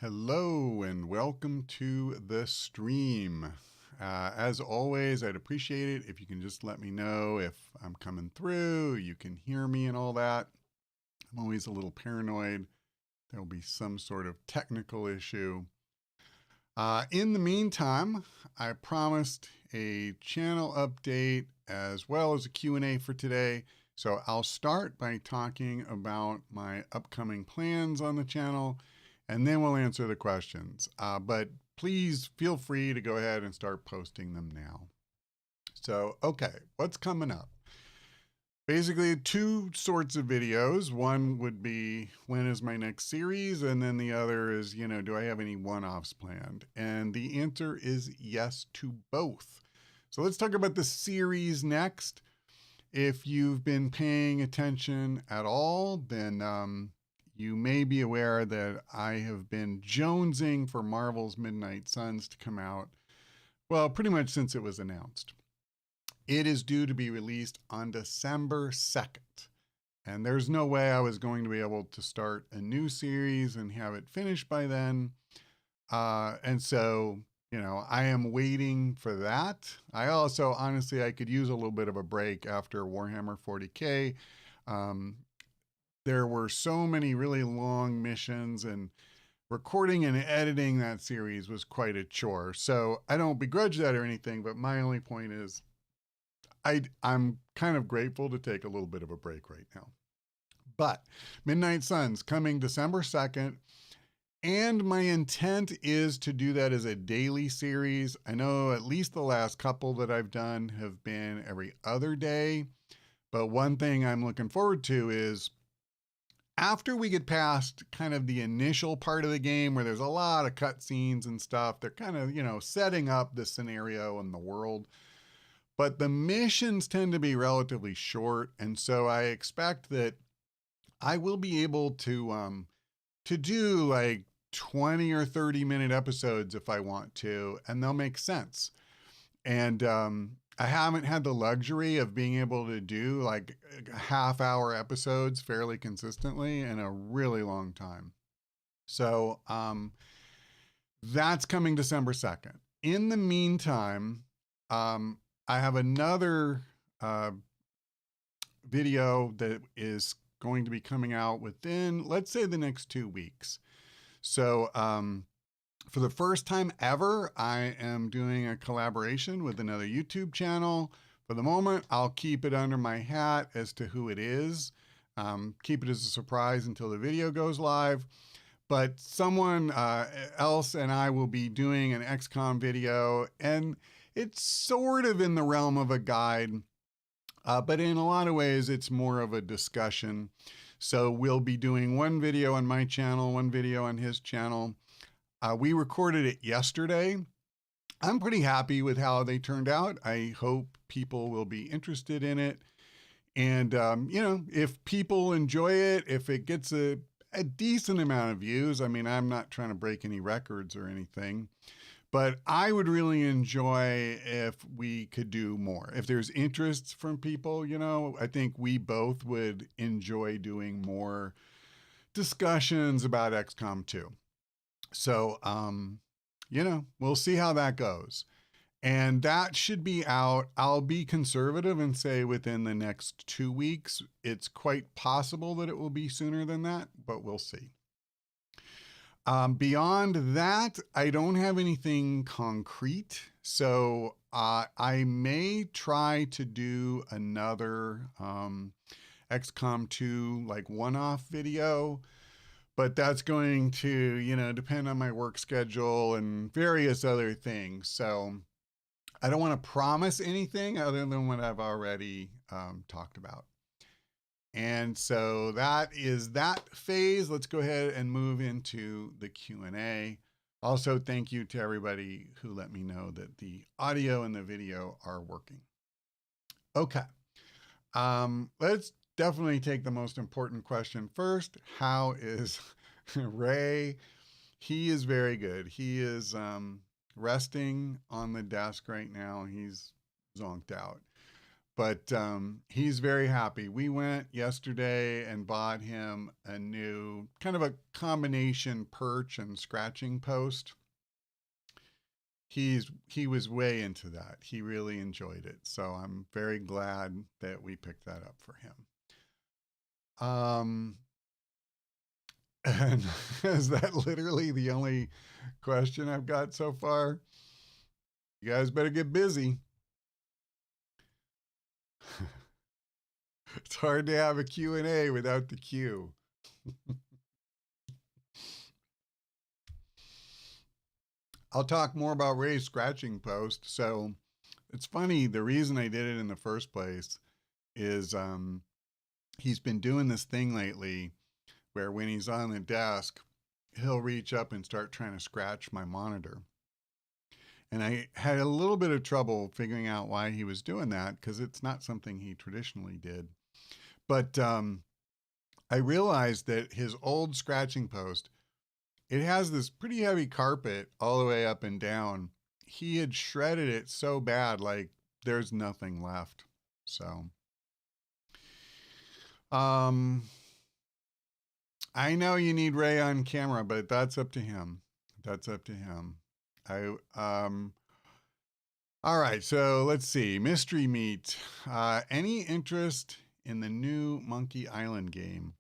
Hello and welcome to the stream. As always, I'd appreciate it if you can just let me know if I'm coming through, you can hear me and all that. I'm always a little paranoid there'll be some sort of technical issue. In the meantime, I promised a channel update as well as a Q&A for today. So I'll start by talking about my upcoming plans on the channel, and then we'll answer the questions. But please feel free to go ahead and start posting them now. So, okay, what's coming up? Basically, two sorts of videos. One would be, when is my next series? And then the other is, do I have any one-offs planned? And the answer is yes to both. So let's talk about the series next. If you've been paying attention at all, then you may be aware that I have been jonesing for Marvel's Midnight Suns to come out, well, pretty much since it was announced. It is due to be released on December 2nd. And there's no way I was going to be able to start a new series and have it finished by then. And so, I am waiting for that. I also, honestly, I could use a little bit of a break after Warhammer 40K. There were so many really long missions, and recording and editing that series was quite a chore. So I don't begrudge that or anything, but my only point is I'm kind of grateful to take a little bit of a break right now. But Midnight Suns coming December 2nd. And my intent is to do that as a daily series. I know at least the last couple that I've done have been every other day. But one thing I'm looking forward to is after we get past kind of the initial part of the game where there's a lot of cutscenes and stuff, they're kind of, setting up the scenario and the world. But the missions tend to be relatively short. And so I expect that I will be able to do like 20 or 30-minute episodes if I want to, and they'll make sense. And I haven't had the luxury of being able to do like half-hour episodes fairly consistently in a really long time. So that's coming December 2nd. In the meantime, I have another video that is going to be coming out within, let's say, the next 2 weeks. So for the first time ever, I am doing a collaboration with another YouTube channel. For the moment, I'll keep it under my hat as to who it is. Keep it as a surprise until the video goes live. But someone else and I will be doing an XCOM video, and it's sort of in the realm of a guide, but in a lot of ways, it's more of a discussion. So we'll be doing one video on my channel, one video on his channel. We recorded it yesterday. I'm pretty happy with how they turned out. I hope people will be interested in it. And, if people enjoy it, if it gets a decent amount of views, I mean, I'm not trying to break any records or anything, but I would really enjoy if we could do more. If there's interest from people, I think we both would enjoy doing more discussions about XCOM 2. So, we'll see how that goes. And that should be out. I'll be conservative and say within the next 2 weeks. It's quite possible that it will be sooner than that, but we'll see. Beyond that, I don't have anything concrete. So I may try to do another XCOM 2 like one-off video, but that's going to, depend on my work schedule and various other things. So I don't want to promise anything other than what I've already talked about. And so that is that phase. Let's go ahead and move into the Q&A. Also, thank you to everybody who let me know that the audio and the video are working. Okay. Let's definitely take the most important question first. How is Ray? He is very good. He is resting on the desk right now. He's zonked out. But he's very happy. We went yesterday and bought him a new kind of a combination perch and scratching post. He was way into that. He really enjoyed it. So I'm very glad that we picked that up for him. And is that literally the only question I've got so far? You guys better get busy. It's hard to have a Q&A without the Q. I'll talk more about Ray's scratching post. So it's funny, the reason I did it in the first place is he's been doing this thing lately where when he's on the desk, he'll reach up and start trying to scratch my monitor. And I had a little bit of trouble figuring out why he was doing that because it's not something he traditionally did. But I realized that his old scratching post, it has this pretty heavy carpet all the way up and down. He had shredded it so bad, like there's nothing left. So, I know you need Ray on camera, but that's up to him. That's up to him. All right, so let's see. Mystery Meat. Any interest in the new Monkey Island game?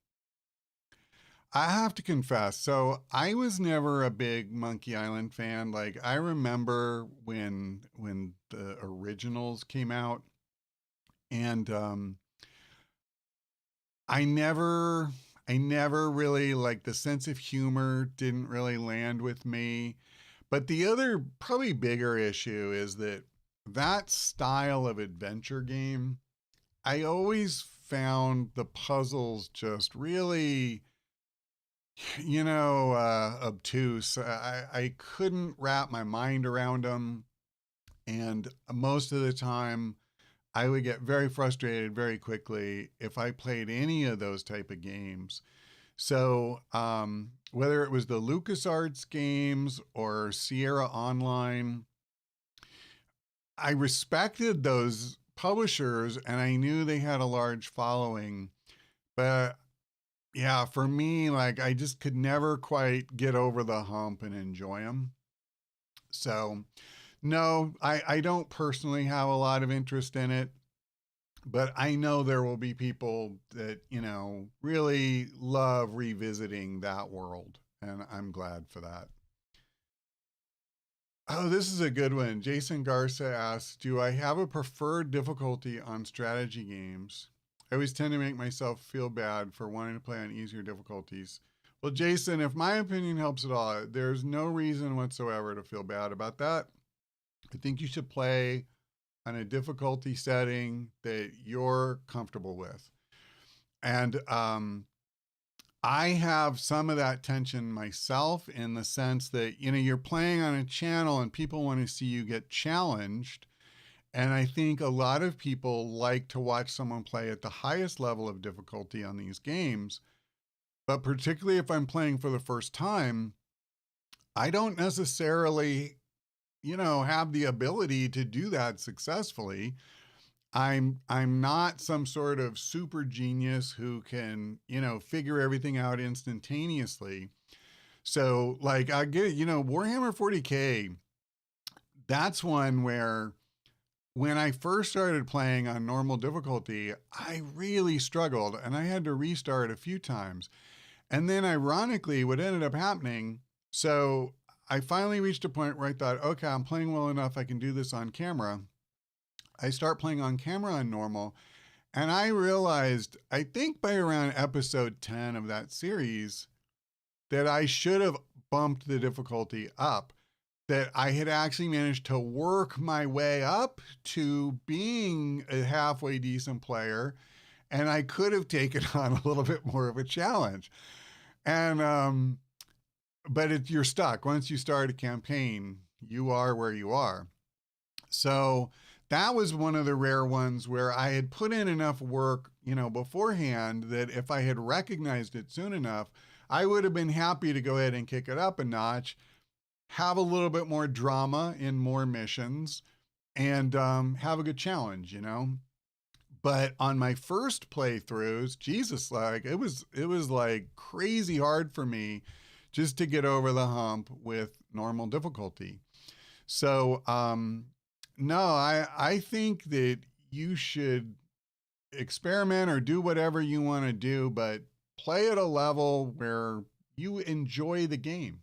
I have to confess, so I was never a big Monkey Island fan. Like I remember when the originals came out, and I never really like the sense of humor didn't really land with me. But the other probably bigger issue is that style of adventure game, I always found the puzzles just really, obtuse. I couldn't wrap my mind around them. And most of the time, I would get very frustrated very quickly if I played any of those type of games. So, whether it was the LucasArts games or Sierra Online, I respected those publishers and I knew they had a large following. But yeah, for me, like I just could never quite get over the hump and enjoy them. So, no, I don't personally have a lot of interest in it. But I know there will be people that, really love revisiting that world. And I'm glad for that. Oh, this is a good one. Jason Garza asks, do I have a preferred difficulty on strategy games? I always tend to make myself feel bad for wanting to play on easier difficulties. Well, Jason, if my opinion helps at all, there's no reason whatsoever to feel bad about that. I think you should play on a difficulty setting that you're comfortable with. And I have some of that tension myself in the sense that, you're playing on a channel and people want to see you get challenged. And I think a lot of people like to watch someone play at the highest level of difficulty on these games. But particularly if I'm playing for the first time, I don't necessarily, have the ability to do that successfully. I'm not some sort of super genius who can, figure everything out instantaneously. So like I get it, Warhammer 40K, that's one where when I first started playing on normal difficulty, I really struggled and I had to restart a few times. And then ironically, what ended up happening, so I finally reached a point where I thought, okay, I'm playing well enough, I can do this on camera. I start playing on camera on normal, and I realized, I think by around episode 10 of that series, that I should have bumped the difficulty up, that I had actually managed to work my way up to being a halfway decent player, and I could have taken on a little bit more of a challenge. And, but you're stuck. Once you start a campaign, you are where you are. So that was one of the rare ones where I had put in enough work, beforehand that if I had recognized it soon enough, I would have been happy to go ahead and kick it up a notch, have a little bit more drama in more missions, and have a good challenge, But on my first playthroughs, Jesus, like it was like crazy hard for me just to get over the hump with normal difficulty. So no, I think that you should experiment or do whatever you want to do, but play at a level where you enjoy the game.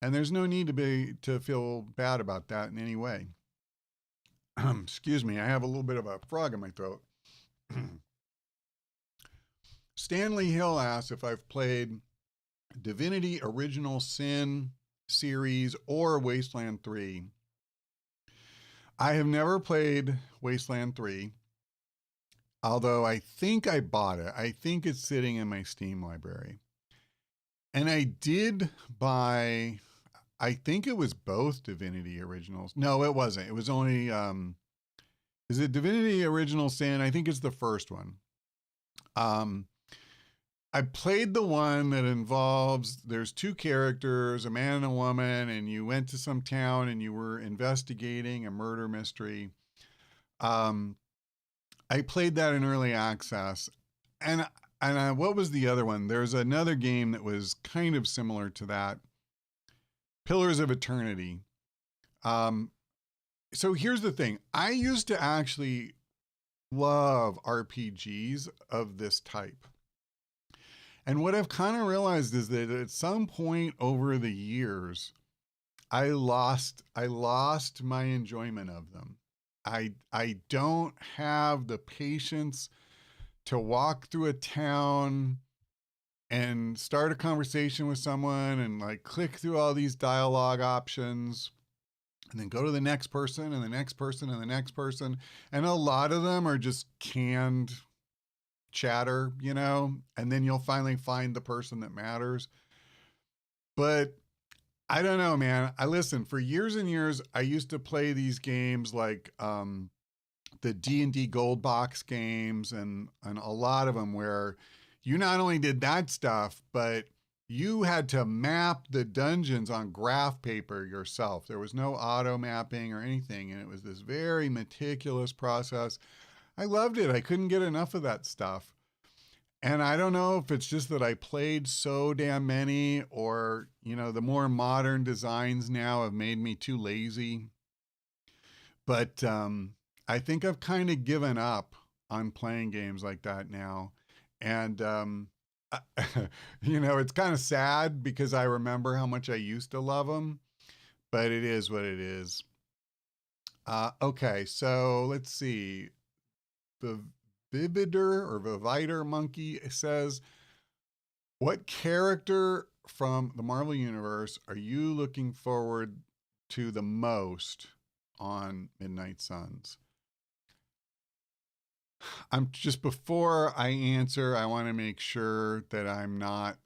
And there's no need to feel bad about that in any way. Excuse me, I have a little bit of a frog in my throat. Stanley Hill asks if I've played Divinity Original Sin series or Wasteland 3. I have never played Wasteland 3, although I think I bought it. I think it's sitting in my Steam library. And I did buy, I think it was both Divinity Originals. No, it wasn't. It was only, is it Divinity Original Sin? I think it's the first one. I played the one that involves, there's two characters, a man and a woman, and you went to some town and you were investigating a murder mystery. I played that in early access. And what was the other one? There's another game that was kind of similar to that. Pillars of Eternity. So here's the thing. I used to actually love RPGs of this type. And what I've kind of realized is that at some point over the years, I lost my enjoyment of them. I don't have the patience to walk through a town and start a conversation with someone and like click through all these dialogue options and then go to the next person and the next person and the next person. And a lot of them are just canned chatter, you know, and then you'll finally find the person that matters. But I don't know, man. Listen, for years and years, I used to play these games like the D&D Gold Box games and a lot of them where you not only did that stuff, but you had to map the dungeons on graph paper yourself. There was no auto mapping or anything, and it was this very meticulous process. I loved it. I couldn't get enough of that stuff. And I don't know if it's just that I played so damn many or, you know, the more modern designs now have made me too lazy. But I think I've kind of given up on playing games like that now. And, you know, it's kind of sad because I remember how much I used to love them, but it is what it is. Okay, so let's see. The Viviter Monkey says, what character from the Marvel Universe are you looking forward to the most on Midnight Suns? I'm just, before I answer, I want to make sure that I'm not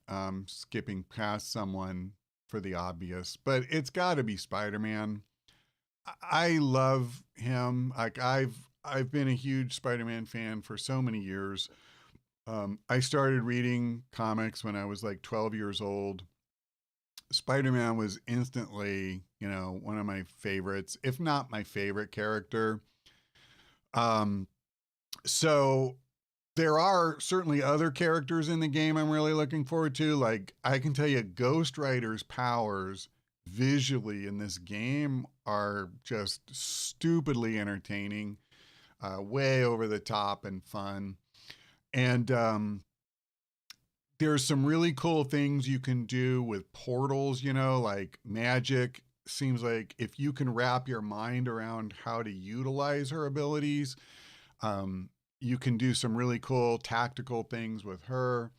skipping past someone for the obvious, but it's got to be Spider-Man. I love him. Like I've been a huge Spider-Man fan for so many years. I started reading comics when I was like 12 years old. Spider-Man was instantly, you know, one of my favorites, if not my favorite character. So there are certainly other characters in the game I'm really looking forward to. Like I can tell you Ghost Rider's powers visually in this game are just stupidly entertaining, way over the top and fun. And there's some really cool things you can do with portals, you know, like magic. Seems like if you can wrap your mind around how to utilize her abilities, you can do some really cool tactical things with her.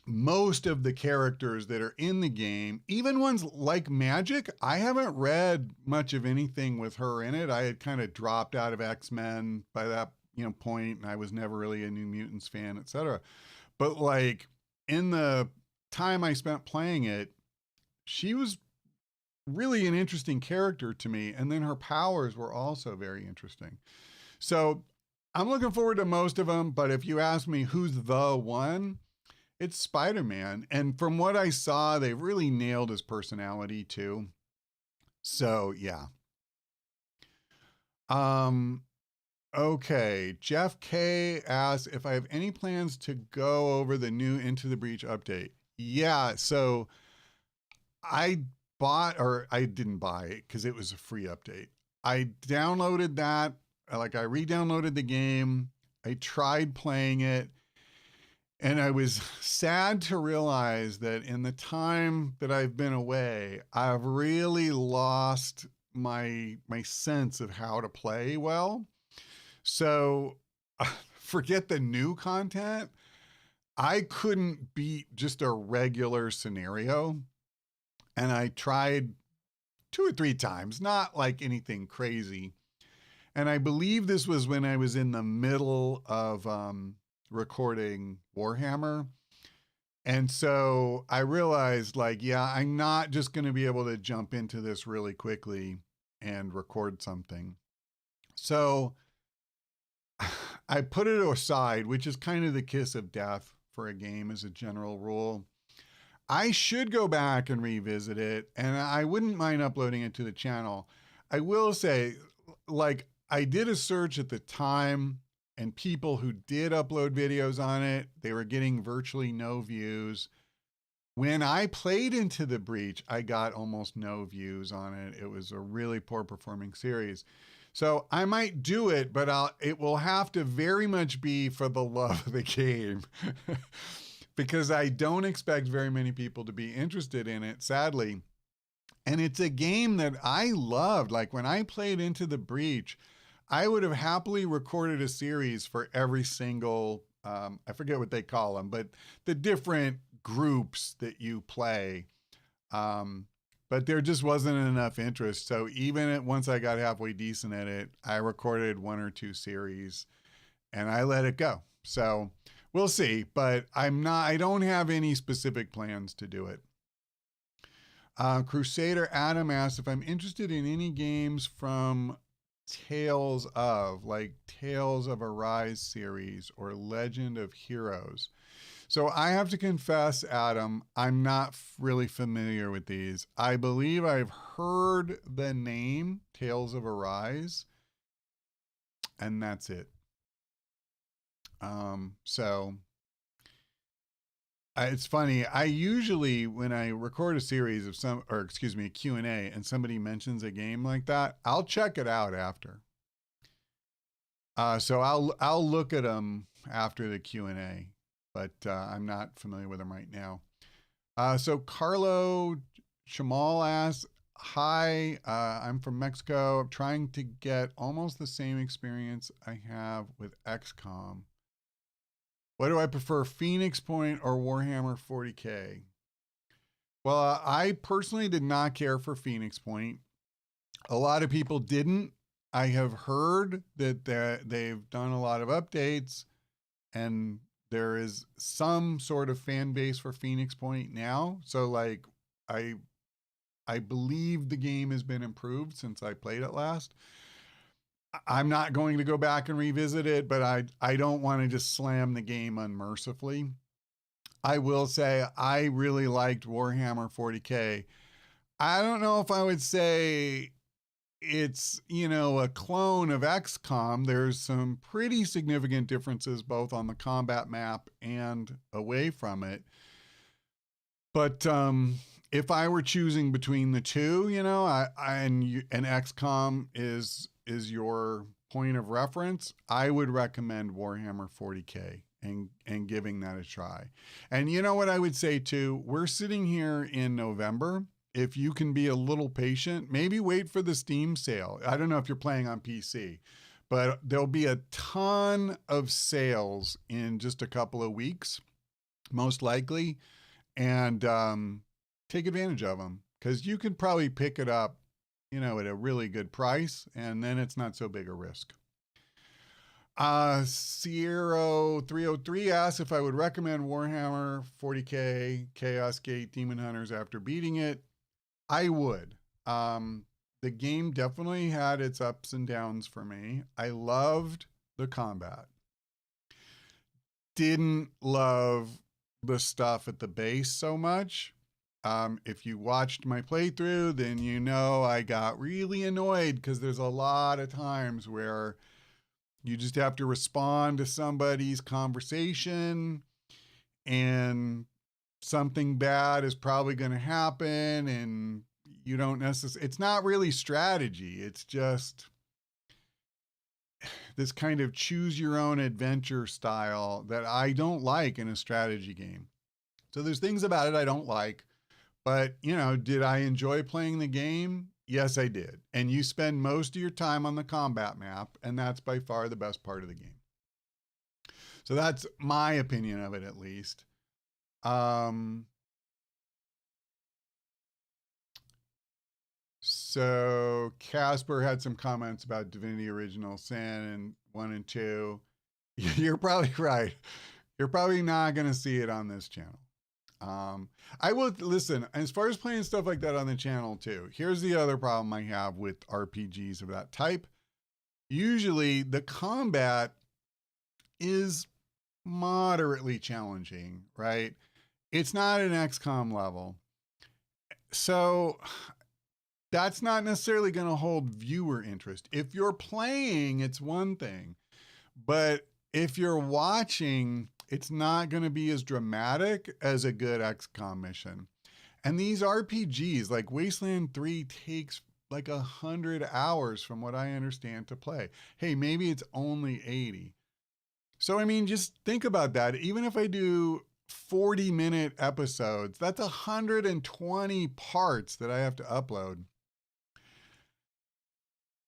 Most of the characters that are in the game, even ones like Magic, I haven't read much of anything with her in it. I had kind of dropped out of X-Men by that, you know, point, and I was never really a New Mutants fan, etc. But like in the time I spent playing it, she was really an interesting character to me, and then her powers were also very interesting. So I'm looking forward to most of them, but if you ask me who's the one, it's Spider-Man. And from what I saw, they really nailed his personality too. So yeah. Okay, Jeff K asks if I have any plans to go over the new Into the Breach update. Yeah, so I bought, or I didn't buy it because it was a free update. I downloaded that, like I re-downloaded the game. I tried playing it, and I was sad to realize that in the time that I've been away, I've really lost my sense of how to play well. So forget the new content. I couldn't beat just a regular scenario. And I tried 2 or 3 times, not like anything crazy. And I believe this was when I was in the middle of recording Warhammer. And so I realized, like, yeah, I'm not just going to be able to jump into this really quickly and record something. So I put it aside, which is kind of the kiss of death for a game as a general rule. I should go back and revisit it, and I wouldn't mind uploading it to the channel. I will say, like, I did a search at the time, and people who did upload videos on it, they were getting virtually no views. When I played Into the Breach, I got almost no views on it. It was a really poor performing series. So I might do it, but it will have to very much be for the love of the game. Because I don't expect very many people to be interested in it, sadly. And it's a game that I loved. Like when I played Into the Breach, I would have happily recorded a series for every single, I forget what they call them, but the different groups that you play. But there just wasn't enough interest. So even once I got halfway decent at it, I recorded 1 or 2 series and I let it go. So we'll see, but I don't have any specific plans to do it. Crusader Adam asks if I'm interested in any games from Tales of, like Tales of Arise series or Legend of Heroes. So I have to confess, Adam, I'm not really familiar with these. I believe I've heard the name Tales of Arise, and that's it. So it's funny. I usually, when I record a series of a Q&A, and somebody mentions a game like that, I'll check it out after. So I'll look at them after the Q&A, but I'm not familiar with them right now. So Carlo Shamal asks, hi, I'm from Mexico. I'm trying to get almost the same experience I have with XCOM. What do I prefer, Phoenix Point or Warhammer 40K? Well, I personally did not care for Phoenix Point. A lot of people didn't. I have heard that they've done a lot of updates and there is some sort of fan base for Phoenix Point now. So like I believe the game has been improved since I played it last. I'm not going to go back and revisit it, but I don't want to just slam the game unmercifully. I will say I really liked Warhammer 40K. I don't know if I would say it's, a clone of XCOM. There's some pretty significant differences both on the combat map and away from it. But if I were choosing between the two, and XCOM is your point of reference, I would recommend Warhammer 40K and giving that a try. And you know what I would say too? We're sitting here in November. If you can be a little patient, maybe wait for the Steam sale. I don't know if you're playing on PC, but there'll be a ton of sales in just a couple of weeks, most likely. And take advantage of them because you could probably pick it up, at a really good price, and then it's not so big a risk. Sierra 303 asks if I would recommend Warhammer 40K Chaos Gate Demon Hunters after beating it. I would. The game definitely had its ups and downs for me. I loved the combat. Didn't love the stuff at the base so much. If you watched my playthrough, then I got really annoyed because there's a lot of times where You just have to respond to somebody's conversation, and something bad is probably going to happen, and you don't necessarily, it's not really strategy. It's just this kind of choose your own adventure style that I don't like in a strategy game. So there's things about it I don't like, but did I enjoy playing the game? Yes, I did. And you spend most of your time on the combat map, and that's by far the best part of the game. So that's my opinion of it, at least. So Casper had some comments about Divinity Original Sin and 1 and 2. You're probably right. You're probably not going to see it on this channel. I will listen, as far as playing stuff like that on the channel too. Here's the other problem I have with RPGs of that type. Usually the combat is moderately challenging, right? It's not an XCOM level. So that's not necessarily going to hold viewer interest. If you're playing, it's one thing. But if you're watching, it's not going to be as dramatic as a good XCOM mission. And these RPGs, like Wasteland 3, takes like 100 hours from what I understand to play. Hey, maybe it's only 80. So, I mean, just think about that. Even if I do 40-minute episodes, that's 120 parts that I have to upload.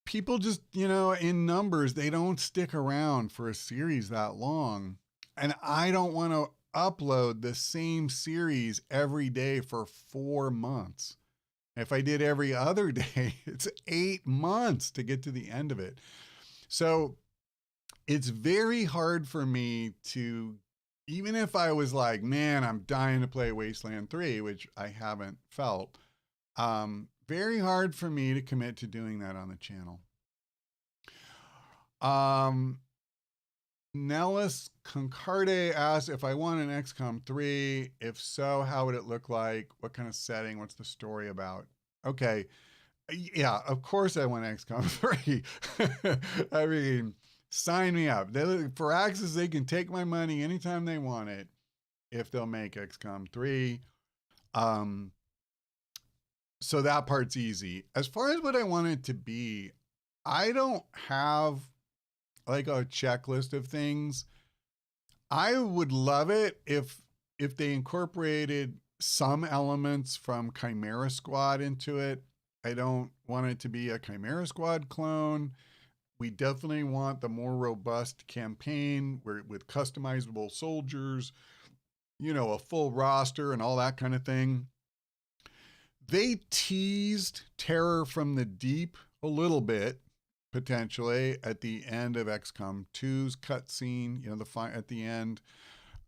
People just, in numbers, they don't stick around for a series that long. And I don't want to upload the same series every day for 4 months. If I did every other day, it's 8 months to get to the end of it. So it's very hard for me to, even if I was like, man, I'm dying to play Wasteland 3, which I haven't felt, very hard for me to commit to doing that on the channel. Nellis Concarde asks if I want an XCOM 3. If so, how would it look like? What kind of setting? What's the story about? Okay. Yeah, of course I want XCOM 3. I mean, sign me up. For Axis, they can take my money anytime they want it if they'll make XCOM 3. So that part's easy. As far as what I want it to be, I don't have like a checklist of things. I would love it if they incorporated some elements from Chimera Squad into it. I don't want it to be a Chimera Squad clone. We definitely want the more robust campaign with customizable soldiers, a full roster and all that kind of thing. They teased Terror from the Deep a little bit, potentially, at the end of XCOM 2's cutscene, at the end.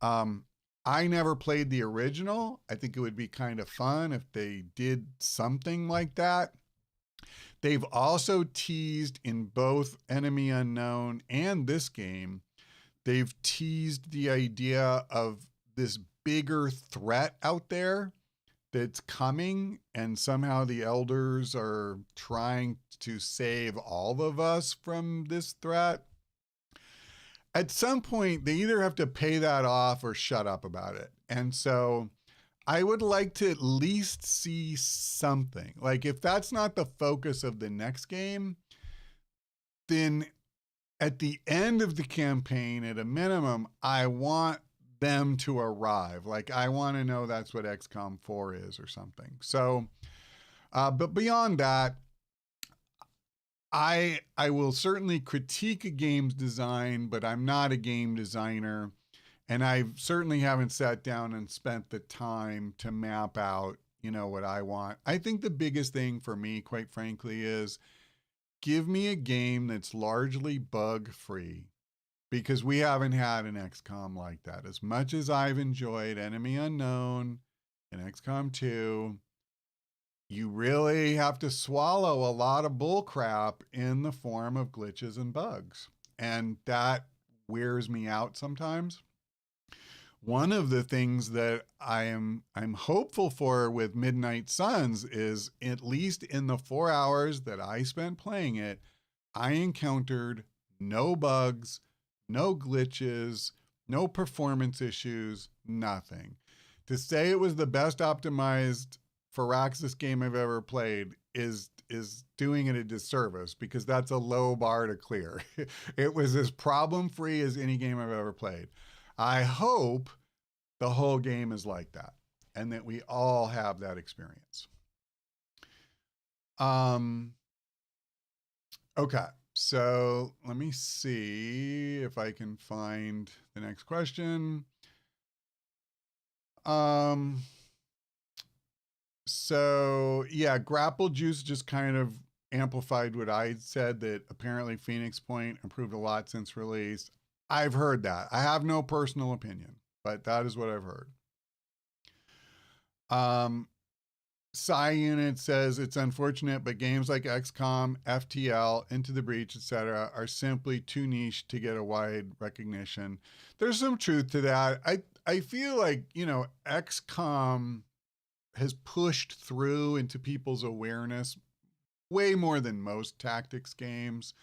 I never played the original. I think it would be kind of fun if they did something like that. They've also teased in both Enemy Unknown and this game, they've teased the idea of this bigger threat out there that's coming, and somehow the elders are trying to save all of us from this threat. At some point, they either have to pay that off or shut up about it. And so I would like to at least see something. Like, if that's not the focus of the next game, then at the end of the campaign, at a minimum, I want them to arrive. Like, I want to know that's what XCOM 4 is or something. So, but beyond that, I will certainly critique a game's design, but I'm not a game designer. And I certainly haven't sat down and spent the time to map out, what I want. I think the biggest thing for me, quite frankly, is give me a game that's largely bug-free, because we haven't had an XCOM like that. As much as I've enjoyed Enemy Unknown and XCOM 2, you really have to swallow a lot of bullcrap in the form of glitches and bugs. And that wears me out sometimes. One of the things that I'm hopeful for with Midnight Suns is, at least in the 4 hours that I spent playing it, I encountered no bugs, no glitches, no performance issues, nothing. To say it was the best optimized Firaxis game I've ever played is doing it a disservice, because that's a low bar to clear. It was as problem free as any game I've ever played. I hope the whole game is like that, and that we all have that experience. Okay, so let me see if I can find the next question. So yeah, Grapple Juice just kind of amplified what I said, that apparently Phoenix Point improved a lot since release. I've heard that. I have no personal opinion, but that is what I've heard. Psy Unit says it's unfortunate, but games like XCOM, FTL, Into the Breach, etc., are simply too niche to get a wide recognition. There's some truth to that. I feel like, you know, XCOM has pushed through into people's awareness way more than most tactics games.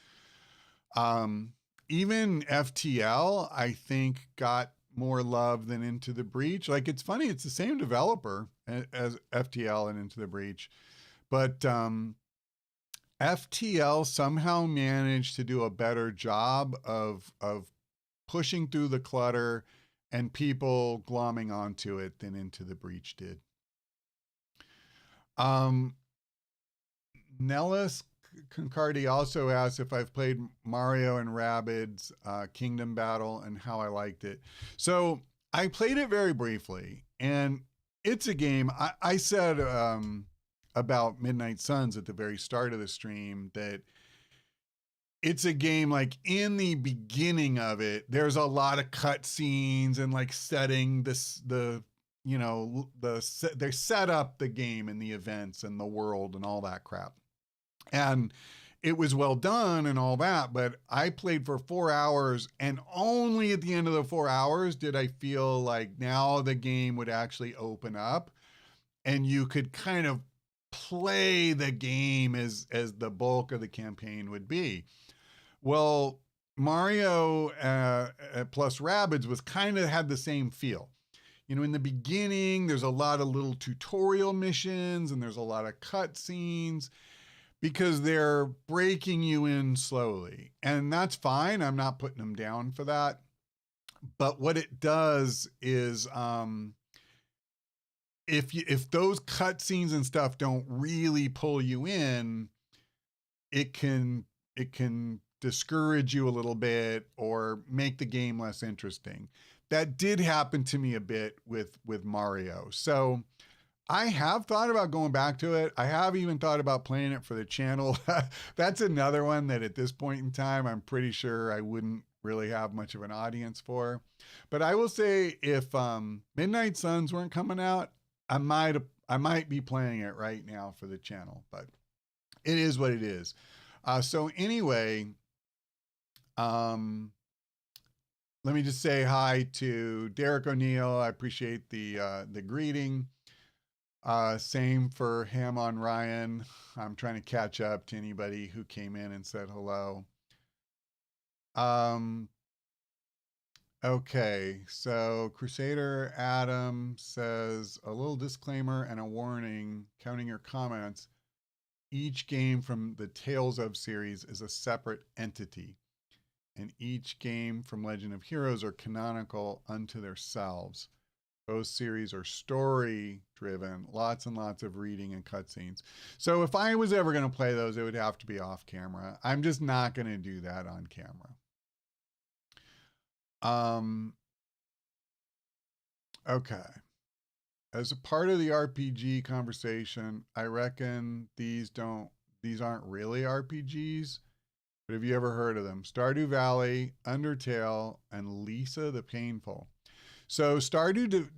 Even FTL, I think, got more love than Into the Breach. Like, it's funny, it's the same developer as FTL and Into the Breach, but FTL somehow managed to do a better job of pushing through the clutter and people glomming onto it than Into the Breach did. Nellis Concardi also asked if I've played Mario and Rabbids Kingdom Battle and how I liked it. So I played it very briefly, and it's a game. I said about Midnight Suns at the very start of the stream that it's a game, like, in the beginning of it, there's a lot of cutscenes and like setting this, they set up the game and the events and the world and all that crap. And it was well done and all that, but I played for 4 hours, and only at the end of the 4 hours did I feel like now the game would actually open up and you could kind of play the game as the bulk of the campaign would be. Well, Mario plus Rabbids was kind of had the same feel. You know, in the beginning, there's a lot of little tutorial missions and there's a lot of cutscenes, because they're breaking you in slowly. And that's fine. I'm not putting them down for that. But what it does is, if those cutscenes and stuff don't really pull you in, it can discourage you a little bit or make the game less interesting. That did happen to me a bit with Mario. So I have thought about going back to it. I have even thought about playing it for the channel. That's another one that at this point in time, I'm pretty sure I wouldn't really have much of an audience for. But I will say, if Midnight Suns weren't coming out, I might be playing it right now for the channel. But it is what it is. So anyway, let me just say hi to Derek O'Neill. I appreciate the greeting. Same for Ham on Ryan. I'm trying to catch up to anybody who came in and said hello. Okay, so Crusader Adam says, a little disclaimer and a warning, counting your comments. Each game from the Tales of series is a separate entity, and each game from Legend of Heroes are canonical unto themselves. Both series are story driven, lots and lots of reading and cutscenes. So if I was ever going to play those, it would have to be off camera. I'm just not going to do that on camera. Okay. As a part of the RPG conversation, I reckon these aren't really RPGs, but have you ever heard of them? Stardew Valley, Undertale, and Lisa the Painful. So Stardew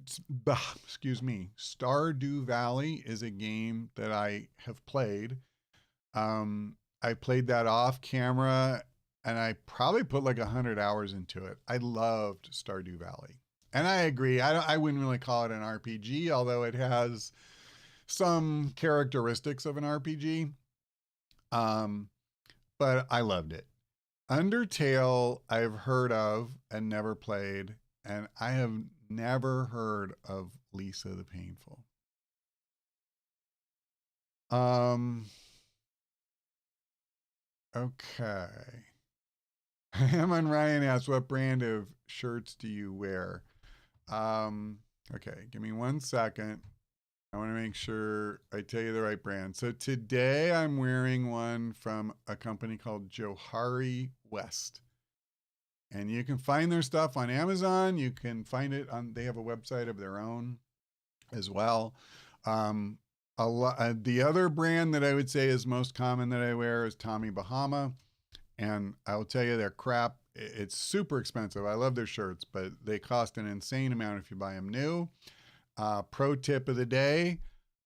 Valley is a game that I have played. I played that off camera, and I probably put like 100 hours into it. I loved Stardew Valley. And I agree. I wouldn't really call it an RPG, although it has some characteristics of an RPG. But I loved it. Undertale I've heard of and never played, and I have never heard of Lisa the Painful. Okay. Hammond Ryan asks, what brand of shirts do you wear? Okay, give me 1 second. I want to make sure I tell you the right brand. So today I'm wearing one from a company called Johari West. And you can find their stuff on Amazon. You can find it on, they have a website of their own as well. The other brand that I would say is most common that I wear is Tommy Bahama. And I'll tell you, their crap, it's super expensive. I love their shirts, but they cost an insane amount if you buy them new. Pro tip of the day,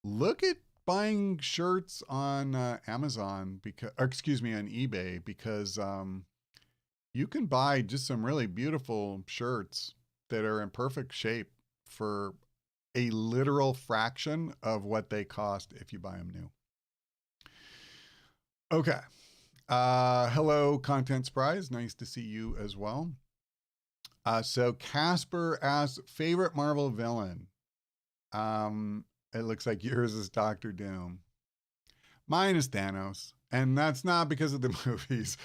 look at buying shirts on Amazon, because, or excuse me, on eBay, because you can buy just some really beautiful shirts that are in perfect shape for a literal fraction of what they cost if you buy them new. Okay. Hello, Content Surprise. Nice to see you as well. So Casper asks, favorite Marvel villain? It looks like yours is Doctor Doom. Mine is Thanos. And that's not because of the movies.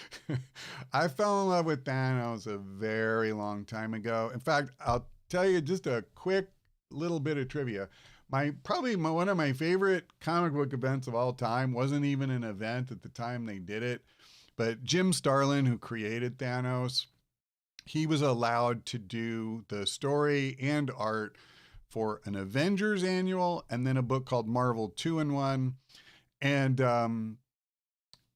I fell in love with Thanos a very long time ago. In fact, I'll tell you just a quick little bit of trivia. One of my favorite comic book events of all time wasn't even an event at the time they did it, but Jim Starlin, who created Thanos, he was allowed to do the story and art for an Avengers annual and then a book called Marvel 2-in-1. And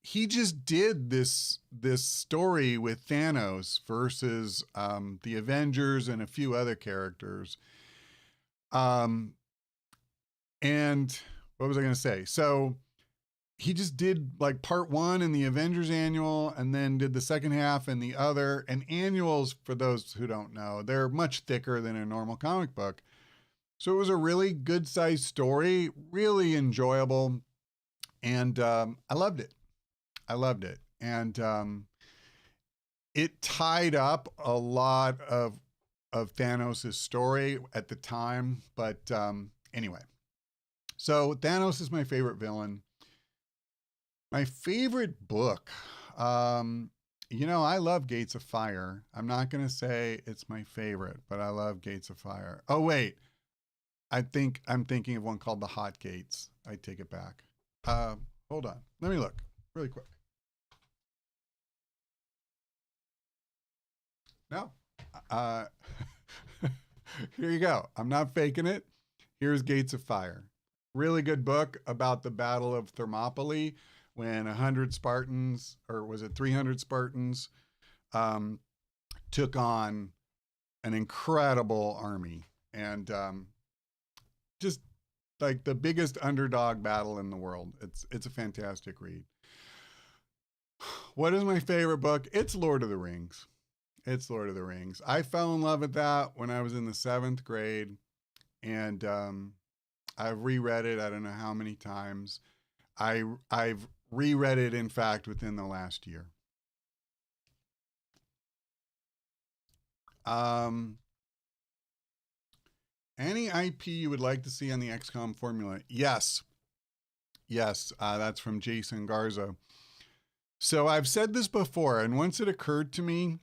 he just did this story with Thanos versus the Avengers and a few other characters. And what was I going to say? So he just did like part 1 in the Avengers annual and then did the second half in the other. And annuals, for those who don't know, they're much thicker than a normal comic book. So it was a really good sized story, really enjoyable. And I loved it. And it tied up a lot of Thanos' story at the time. But anyway, so Thanos is my favorite villain. My favorite book. I love Gates of Fire. I'm not going to say it's my favorite, but I love Gates of Fire. Oh, wait. I think I'm thinking of one called The Hot Gates. I take it back. Hold on. Let me look really quick. No. Here you go. I'm not faking it. Here's Gates of Fire. Really good book about the Battle of Thermopylae when 100 Spartans, or was it 300 Spartans, took on an incredible army. And just like the biggest underdog battle in the world. It's a fantastic read. What is my favorite book? It's Lord of the Rings. It's Lord of the Rings. I fell in love with that when I was in the 7th grade, and I've reread it I don't know how many times. I've reread it, in fact, within the last year. Any IP you would like to see on the XCOM formula? Yes. That's from Jason Garza. So I've said this before, and once it occurred to me,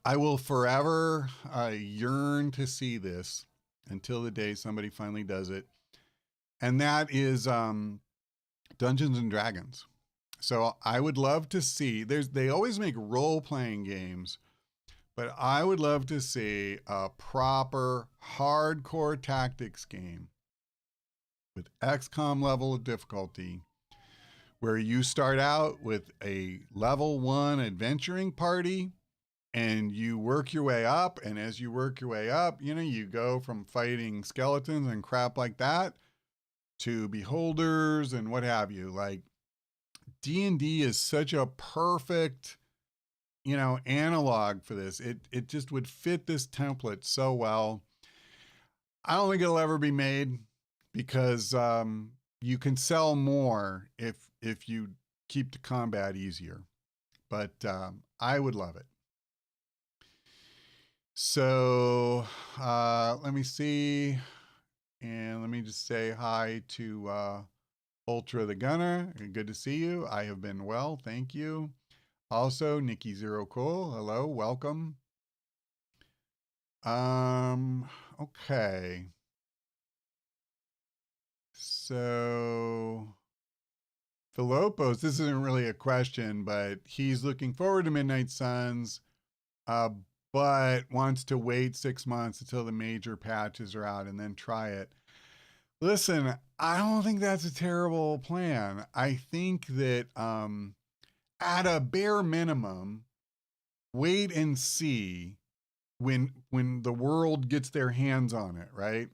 I will forever yearn to see this until the day somebody finally does it. And that is Dungeons and Dragons. So I would love to see, they always make role-playing games, but I would love to see a proper hardcore tactics game with XCOM level of difficulty, where you start out with a level 1 adventuring party and you work your way up. And as you work your way up, you go from fighting skeletons and crap like that to beholders and what have you. Like, D&D is such a perfect, analog for this. It just would fit this template so well. I don't think it'll ever be made because you can sell more if you keep the combat easier. but I would love it. So let me see. And let me just say hi to Ultra the Gunner. Good to see you. I have been well. Thank you. Also, Nikki Zero Cool. Hello. Welcome. Okay. So Philopos, this isn't really a question, but he's looking forward to Midnight Suns, but wants to wait 6 months until the major patches are out and then try it. Listen, I don't think that's a terrible plan. I think that at a bare minimum, wait and see when the world gets their hands on it, right?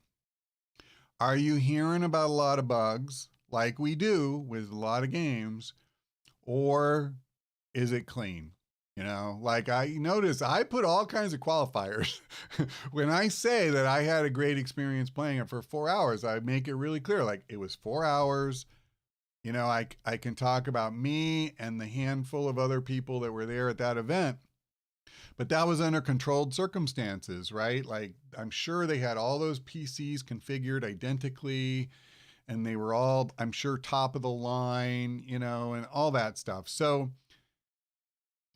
Are you hearing about a lot of bugs like we do with a lot of games, or is it clean? You know, like I notice I put all kinds of qualifiers. When I say that I had a great experience playing it for 4 hours, I make it really clear. Like it was 4 hours. You know, I can talk about me and the handful of other people that were there at that event, but that was under controlled circumstances, right? Like I'm sure they had all those PCs configured identically and they were all, I'm sure, top of the line, you know, and all that stuff. So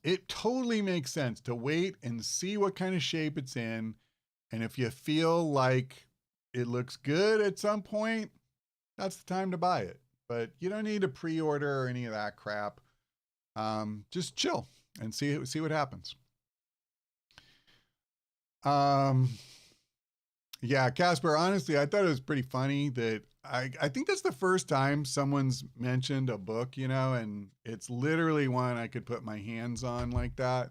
it totally makes sense to wait and see what kind of shape it's in. And if you feel like it looks good at some point, that's the time to buy it. But you don't need to pre-order or any of that crap. Just chill and see what happens. Yeah, Casper, honestly, I thought it was pretty funny that I think that's the first time someone's mentioned a book, you know, and it's literally one I could put my hands on like that.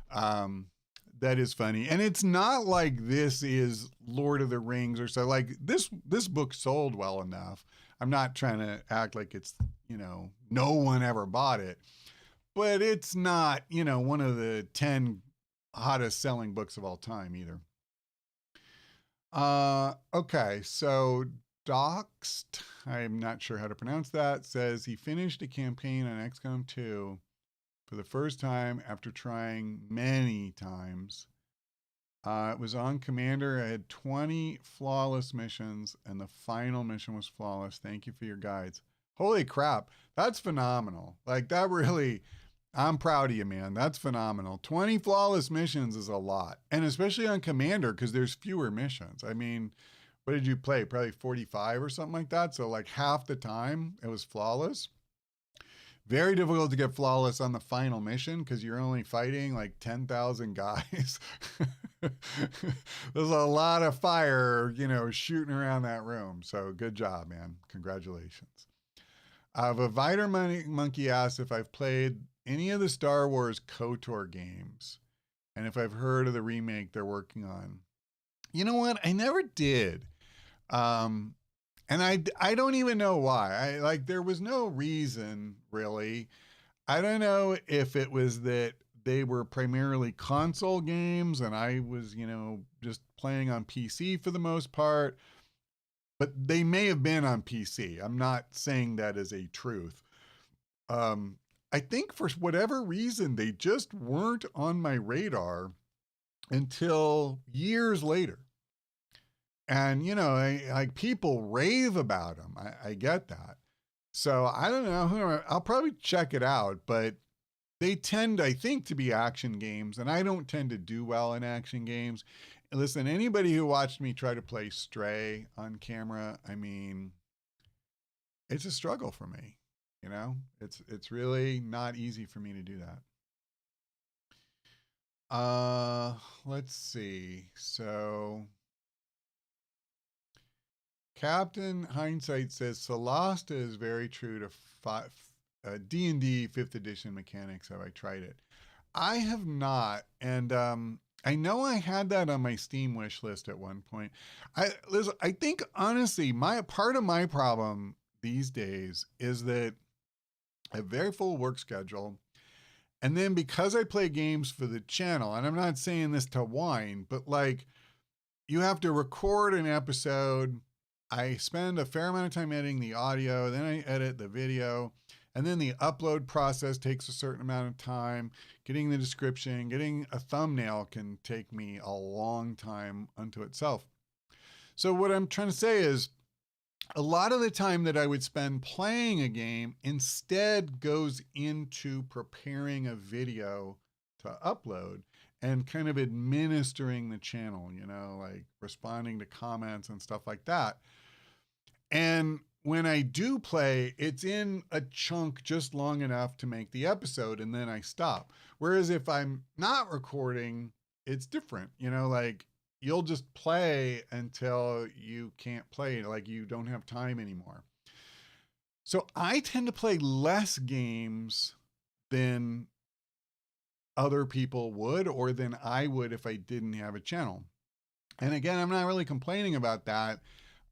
That is funny. And it's not like this is Lord of the Rings or so. Like this book sold well enough. I'm not trying to act like it's, you know, no one ever bought it. But it's not, you know, one of the 10 hottest selling books of all time either. Okay, so Doxed, I'm not sure how to pronounce that, says he finished a campaign on XCOM 2 for the first time after trying many times. It was on Commander. I had 20 flawless missions, and the final mission was flawless. Thank you for your guides. Holy crap, that's phenomenal. Like, that really, I'm proud of you, man. That's phenomenal. 20 flawless missions is a lot. And especially on Commander, because there's fewer missions. I mean, what did you play? Probably 45 or something like that. So, like, half the time it was flawless. Very difficult to get flawless on the final mission because you're only fighting like 10,000 guys. There's a lot of fire, you know, shooting around that room. So good job, man. Congratulations. Viviter Monkey asks if I've played any of the Star Wars KOTOR games and if I've heard of the remake they're working on. You know what? I never did. And I don't even know why. There was no reason really. I don't know if it was that they were primarily console games and I was, you know, just playing on PC for the most part, but they may have been on PC. I'm not saying that as a truth. I think for whatever reason, they just weren't on my radar until years later. And, you know, like people rave about them. I get that. So I don't know. I'll probably check it out, but they tend, I think, to be action games. And I don't tend to do well in action games. Listen, anybody who watched me try to play Stray on camera, I mean, it's a struggle for me. You know, it's really not easy for me to do that. Let's see. So Captain Hindsight says Solasta is very true to D&D 5th edition mechanics. Have I tried it? I have not, and I know I had that on my Steam wish list at one point. I think honestly, part of my problem these days is that I have a very full work schedule, and then because I play games for the channel, and I'm not saying this to whine, but like you have to record an episode. I spend a fair amount of time editing the audio, then I edit the video, And then the upload process takes a certain amount of time. Getting the description, getting a thumbnail can take me a long time unto itself. So what I'm trying to say is a lot of the time that I would spend playing a game instead goes into preparing a video to upload and kind of administering the channel, you know, like responding to comments and stuff like that. And when I do play, it's in a chunk just long enough to make the episode and then I stop. Whereas if I'm not recording, it's different, you know, like you'll just play until you can't play, like you don't have time anymore. So I tend to play less games than other people would, or than I would if I didn't have a channel. And again, I'm not really complaining about that.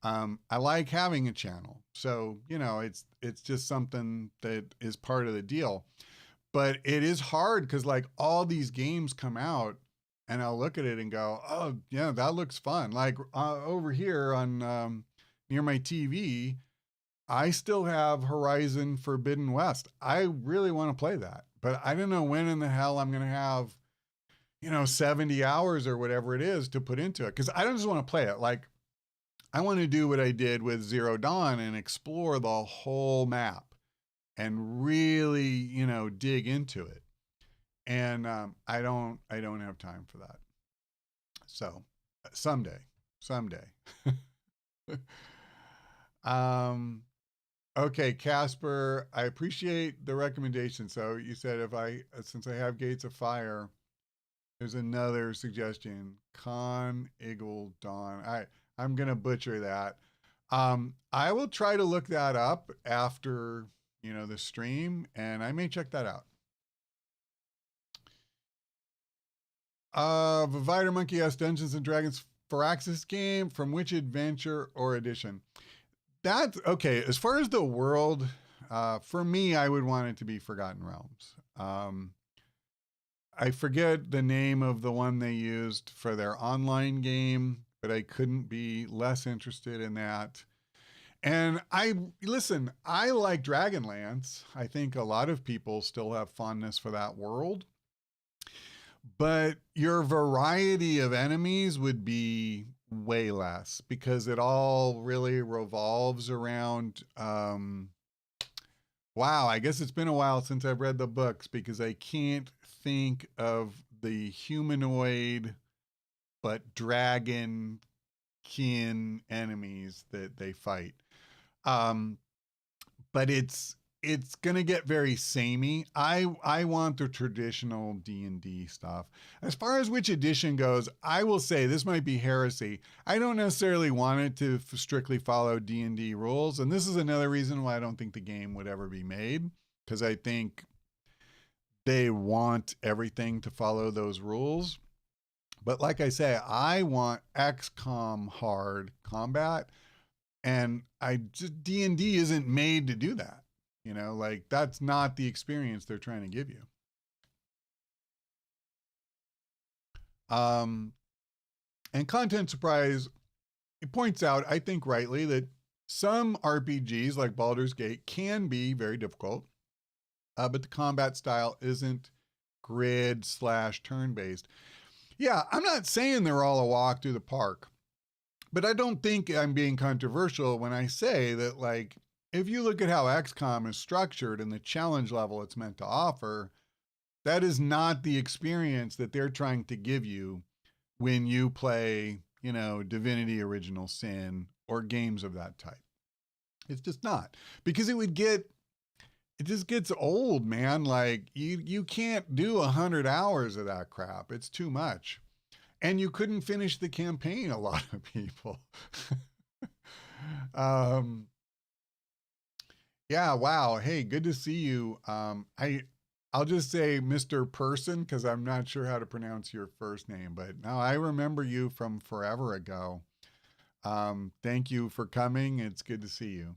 I like having a channel. So, you know, it's just something that is part of the deal. But it is hard because like all these games come out and I'll look at it and go, oh, yeah, that looks fun. Like over here on near my TV, I still have Horizon Forbidden West. I really want to play that, but I don't know when in the hell I'm going to have, you know, 70 hours or whatever it is to put into it. Because I don't just want to play it. Like, I want to do what I did with Zero Dawn and explore the whole map and really, you know, dig into it. And I don't have time for that. So someday. Okay, Casper, I appreciate the recommendation. So you said since I have Gates of Fire, there's another suggestion, Con Eagle Dawn. I'm going to butcher that. I will try to look that up after, you know, the stream, and I may check that out. Vivider Monkey asks, Dungeons and Dragons Firaxis game, from which adventure or edition? That's okay. As far as the world, for me, I would want it to be Forgotten Realms. I forget the name of the one they used for their online game, but I couldn't be less interested in that. And I like Dragonlance. I think a lot of people still have fondness for that world. But your variety of enemies would be way less because it all really revolves around, wow, I guess it's been a while since I've read the books because I can't think of the humanoid but dragon kin enemies that they fight. But it's going to get very samey. I want the traditional D&D stuff. As far as which edition goes, I will say this might be heresy. I don't necessarily want it to strictly follow D&D rules. And this is another reason why I don't think the game would ever be made, because I think they want everything to follow those rules. But like I say, I want XCOM hard combat, and D&D isn't made to do that. You know, like that's not the experience they're trying to give you. And Content Surprise, it points out, I think rightly, that some RPGs like Baldur's Gate can be very difficult, but the combat style isn't grid/turn-based. Yeah, I'm not saying they're all a walk through the park, but I don't think I'm being controversial when I say that, like, if you look at how XCOM is structured and the challenge level it's meant to offer, that is not the experience that they're trying to give you when you play, you know, Divinity Original Sin or games of that type. It's just not, because it just gets old, man. Like you can't do 100 hours of that crap. It's too much. And you couldn't finish the campaign, a lot of people. Yeah, wow. Hey, good to see you. I'll just say Mr. Person because I'm not sure how to pronounce your first name, but no, I remember you from forever ago. Thank you for coming. It's good to see you.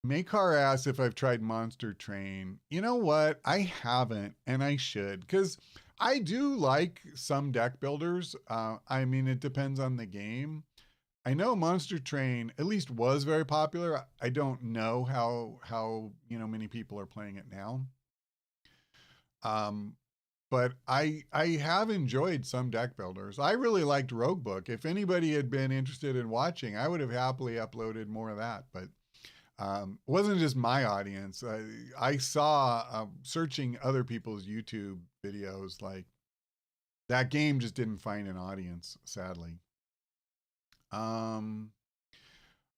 Makar asks if I've tried Monster Train. You know what? I haven't, and I should, because I do like some deck builders. I mean, it depends on the game. I know Monster Train at least was very popular. I don't know how many people are playing it now. But I have enjoyed some deck builders. I really liked Rogue Book. If anybody had been interested in watching, I would have happily uploaded more of that. But it wasn't just my audience. I saw searching other people's YouTube videos, like that game just didn't find an audience, sadly.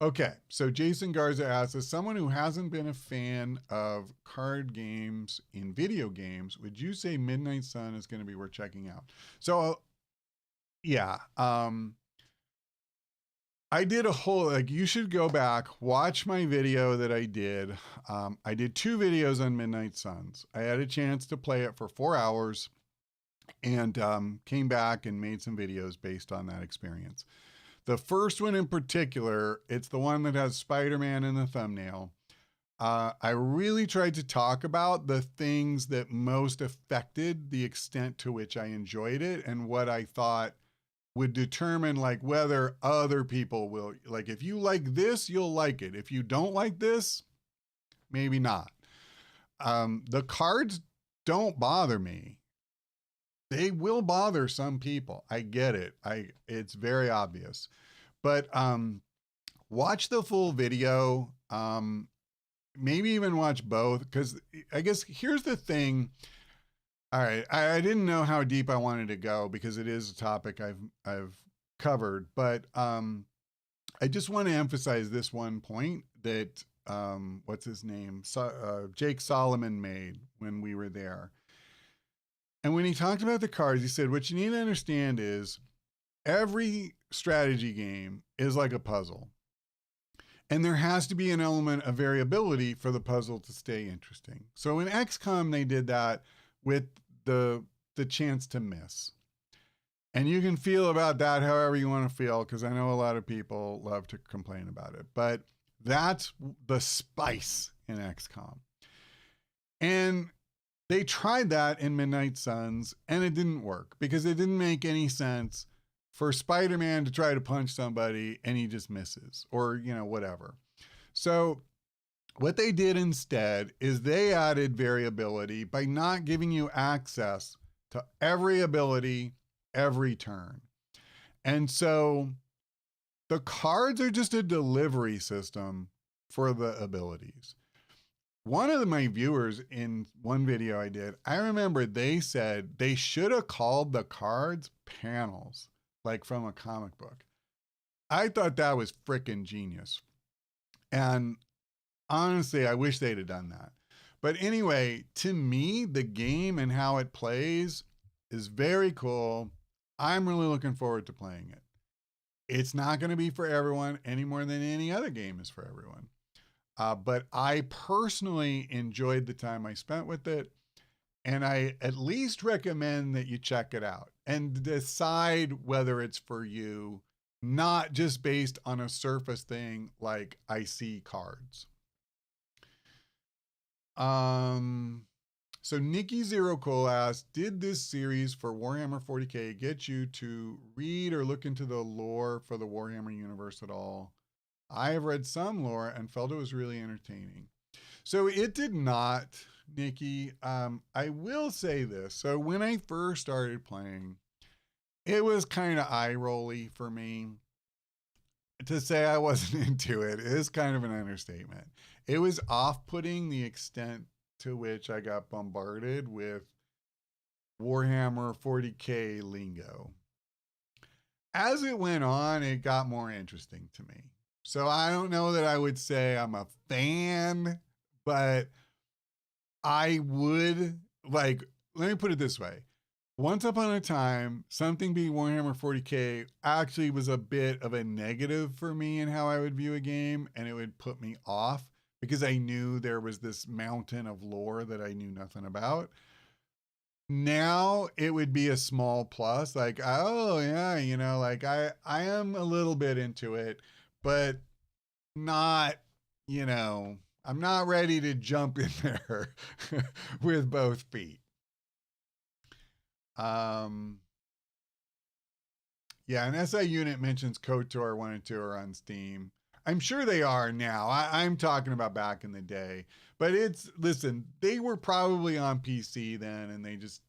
Okay, so Jason Garza asks, as someone who hasn't been a fan of card games in video games, would you say Midnight Sun is going to be worth checking out? So, yeah, I did a whole, like, you should go back, watch my video that I did. I did 2 videos on Midnight Suns. I had a chance to play it for 4 hours and came back and made some videos based on that experience. The first one in particular, it's the one that has Spider-Man in the thumbnail. I really tried to talk about the things that most affected the extent to which I enjoyed it and what I thought would determine like whether other people will, like, if you like this, you'll like it. If you don't like this, maybe not. The cards don't bother me. They will bother some people. I get it. It's very obvious. But watch the full video. Maybe even watch both, because I guess here's the thing. All right, I didn't know how deep I wanted to go because it is a topic I've covered, but I just want to emphasize this one point that what's his name? Jake Solomon made when we were there. And when he talked about the cards, he said, what you need to understand is every strategy game is like a puzzle. And there has to be an element of variability for the puzzle to stay interesting. So in XCOM, they did that with the chance to miss. And you can feel about that however you want to feel, because I know a lot of people love to complain about it. But that's the spice in XCOM. And they tried that in Midnight Suns, and it didn't work because it didn't make any sense for Spider-Man to try to punch somebody and he just misses, or, whatever. So what they did instead is they added variability by not giving you access to every ability every turn. And so the cards are just a delivery system for the abilities. One of my viewers in one video I did, I remember they said they should have called the cards panels, like from a comic book. I thought that was freaking genius. And honestly, I wish they'd have done that. But anyway, to me, the game and how it plays is very cool. I'm really looking forward to playing it. It's not going to be for everyone any more than any other game is for everyone. But I personally enjoyed the time I spent with it, and I at least recommend that you check it out and decide whether it's for you, not just based on a surface thing like I see cards. So Nikki Zero Cole asked, did this series for Warhammer 40K get you to read or look into the lore for the Warhammer universe at all? I have read some lore and felt it was really entertaining. So it did not, Nikki. I will say this. So when I first started playing, it was kind of eye-rolly for me. To say I wasn't into it is kind of an understatement. It was off-putting the extent to which I got bombarded with Warhammer 40K lingo. As it went on, it got more interesting to me. So I don't know that I would say I'm a fan, but I would, like, let me put it this way. Once upon a time, something being Warhammer 40K actually was a bit of a negative for me in how I would view a game, and it would put me off because I knew there was this mountain of lore that I knew nothing about. Now it would be a small plus, like, oh yeah, like I am a little bit into it, but not, I'm not ready to jump in there with both feet. Yeah, and SI Unit mentions KOTOR 1 and 2 are on Steam. I'm sure they are now. I'm talking about back in the day. But listen, they were probably on PC then and they just,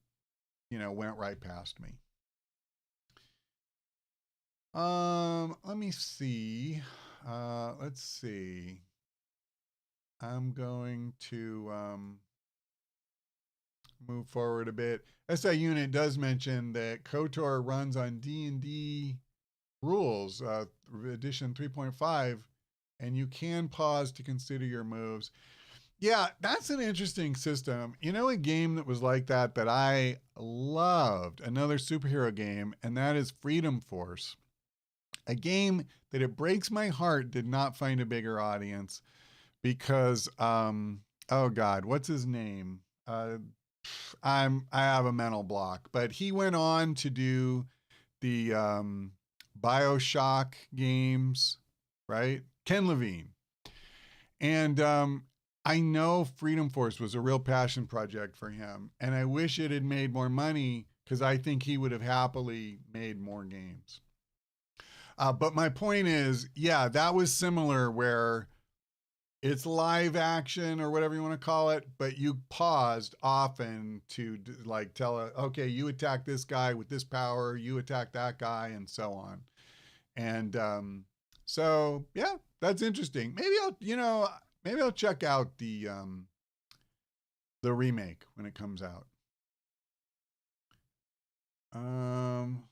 went right past me. Let me see. Let's see. I'm going to move forward a bit. SI Unit does mention that KOTOR runs on D&D rules, edition 3.5, and you can pause to consider your moves. Yeah, that's an interesting system. A game that was like that I loved, another superhero game, and that is Freedom Force. A game that it breaks my heart did not find a bigger audience because, oh God, what's his name? I have a mental block, but he went on to do the BioShock games, right? Ken Levine. And I know Freedom Force was a real passion project for him. And I wish it had made more money because I think he would have happily made more games. But my point is, yeah, that was similar where it's live action or whatever you want to call it, but you paused often to like tell it, okay, you attack this guy with this power, you attack that guy, and so on. And so yeah, that's interesting. Maybe I'll check out the remake when it comes out.